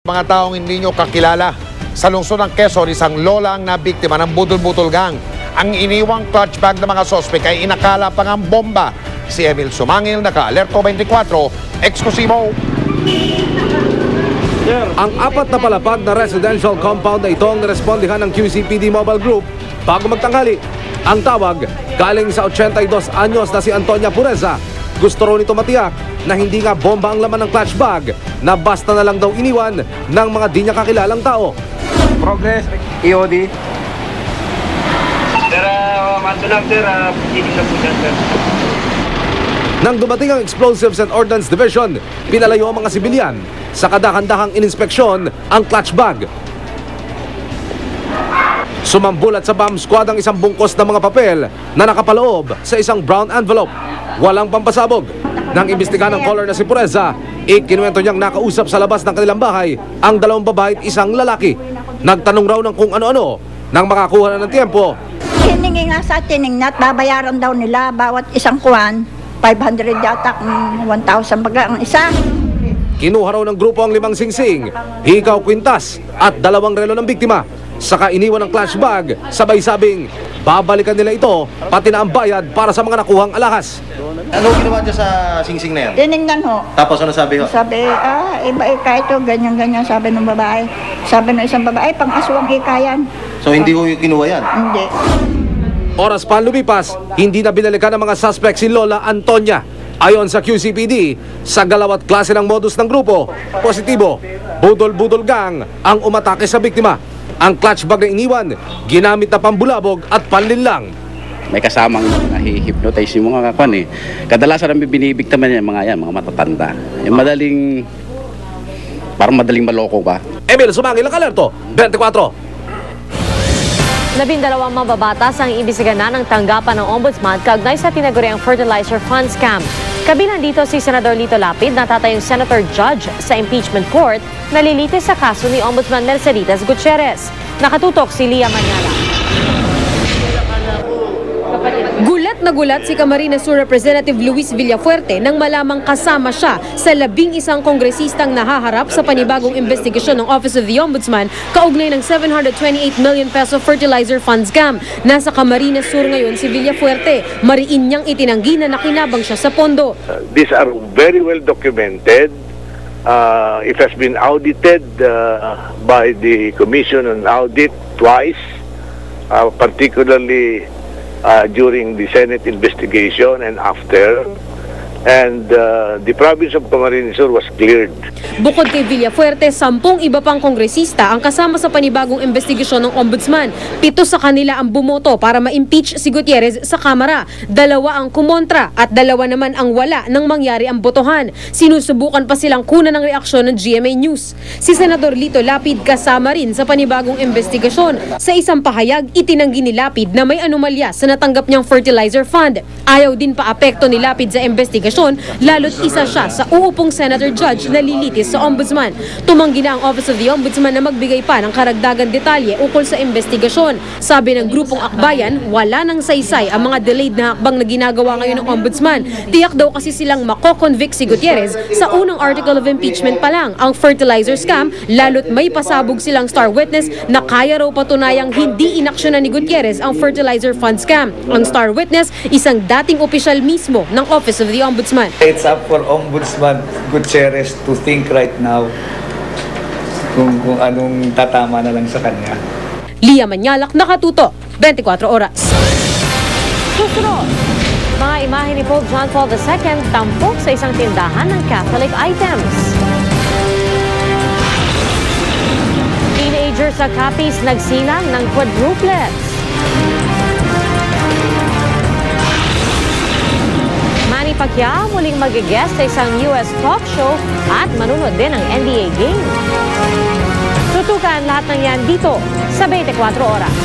Mga taong hindi nyo kakilala, sa lungsod ng Quezon, isang lola ang nabiktima ng budol-budol gang. Ang iniwang clutch bag ng mga sospek ay inakala pang ang bomba. Si Emil Sumangil, naka-Alerto 24, eksklusibo. Ang apat na palapag na residential compound na ito ang narespondihan ng QCPD Mobile Group bago magtanghali. Ang tawag, galing sa 82 anyos na si Antonia Pureza. Gusto ro nito matiyak na hindi nga bomba ang laman ng clutch bag, na basta na lang daw iniwan ng mga di niya kakilalang tao. Progress, EOD. Sir, manto lang sir, ibig po dyan sir. Nang dumating ang Explosives and Ordnance Division, pinalayo ang mga sibilyan sa kadakandahang ininspeksyon ang clutch bag. Sumambulat sa bomb squad ang isang bungkos ng mga papel na nakapaloob sa isang brown envelope. Walang pampasabog. Nang imbestigahan ng caller na si Pureza, ikinuwento niyang nakausap sa labas ng kanilang bahay ang dalawang babae at isang lalaki. Nagtanong raw ng kung ano-ano nang makakuha na ng tiempo. Hiningi nga sa tiningnat, babayaran daw nila bawat isang kuwan, 500 yata, 1,000 baga ang isa. Kinuha raw ng grupo ang 5 singsing, hikaw kwintas at 2 relo ng biktima. Saka iniwan ang clutch bag, sabay sabing babalikan nila ito, pati na ang bayad para sa mga nakuhang alahas. Ano ginawa niya sa singsing na yan? Tiningnan ho. Tapos ano sabi ho? Sabi, iba ika ito, ganyan-ganyan, sabi ng babae. Sabi ng isang babae, pang-aswang ika yan. So hindi ho yung kinuha yan? Hindi. Oras pa lumipas, hindi na binalikan ng mga suspect si Lola Antonia. Ayon sa QCPD, sa galawat klase ng modus ng grupo, positibo, budol-budol gang ang umatake sa biktima. Ang clutch bag na iniwan, ginamit na pambulabog at panlinlang. May kasamang nahi-hypnotize yung mga kakwan eh. Kadalasan ang binibiktaman niya mga matatanda. Yung parang madaling maloko ba? Emil Sumangil, ang Alerto 24. 12 mababatas ang iimbestigahan na ng tanggapan ng Ombudsman kaugnay sa tinaguriang fertilizer fund scam. Kabilang dito si Senador Lito Lapid na tatayong Senator Judge sa impeachment court na lilitis sa kaso ni Ombudsman Merceditas Gutierrez. Nakatutok si Lia Manyala. Gulat na gulat si Camarines Sur Representative Luis Villafuerte nang malamang kasama siya sa 11 kongresistang nahaharap sa panibagong investigasyon ng Office of the Ombudsman kaugnay ng 728 million peso fertilizer fund scam. Nasa Camarines Sur ngayon si Villafuerte. Mariin niyang itinanggi na nakinabang siya sa pondo. These are very well documented. It has been audited by the Commission on Audit twice, particularly during the Senate investigation and after, and the province of Camarines Sur was cleared. Bukod kay Villafuerte, 10 iba pang kongresista ang kasama sa panibagong investigasyon ng Ombudsman. 7 sa kanila ang bumoto para ma-impeach si Gutierrez sa Kamara. 2 ang kumontra at 2 naman ang wala nang mangyari ang botohan. Sinusubukan pa silang kunan ng reaksyon ng GMA News. Si Senador Lito Lapid kasama rin sa panibagong investigasyon. Sa isang pahayag, itinanggi ni Lapid na may anomalya sa natanggap niyang fertilizer fund. Ayaw din pa apekto ni Lapid sa investigasyon, lalo't isa siya sa uupong Senator Judge na lilitis sa Ombudsman. Tumanggi na ang Office of the Ombudsman na magbigay pa ng karagdagan detalye ukol sa investigasyon. Sabi ng grupong Akbayan, wala nang saysay ang mga delayed na hakbang na ginagawa ngayon ng Ombudsman. Tiyak daw kasi silang mako-convict si Gutierrez sa unang article of impeachment pa lang, ang fertilizer scam, lalo't may pasabog silang star witness na kaya raw patunayang hindi inaksyonan ni Gutierrez ang fertilizer fund scam. Ang star witness, isang dating opisyal mismo ng Office of the Ombudsman. It's up for Ombudsman Gutierrez to think right now kung anong tatama na lang sa kanya. Lia Manyalak, Nakatuto, 24 oras. Susunod, mga imahe ni Pope John Paul II tampok sa isang tindahan ng Catholic items. Teenager sa Capiz nagsilang ng quadruplets. Manny Pacquiao muling mag-guest sa isang US talk show at manunod din ng NBA game. Tutukan lahat ng yan dito sa 24 oras.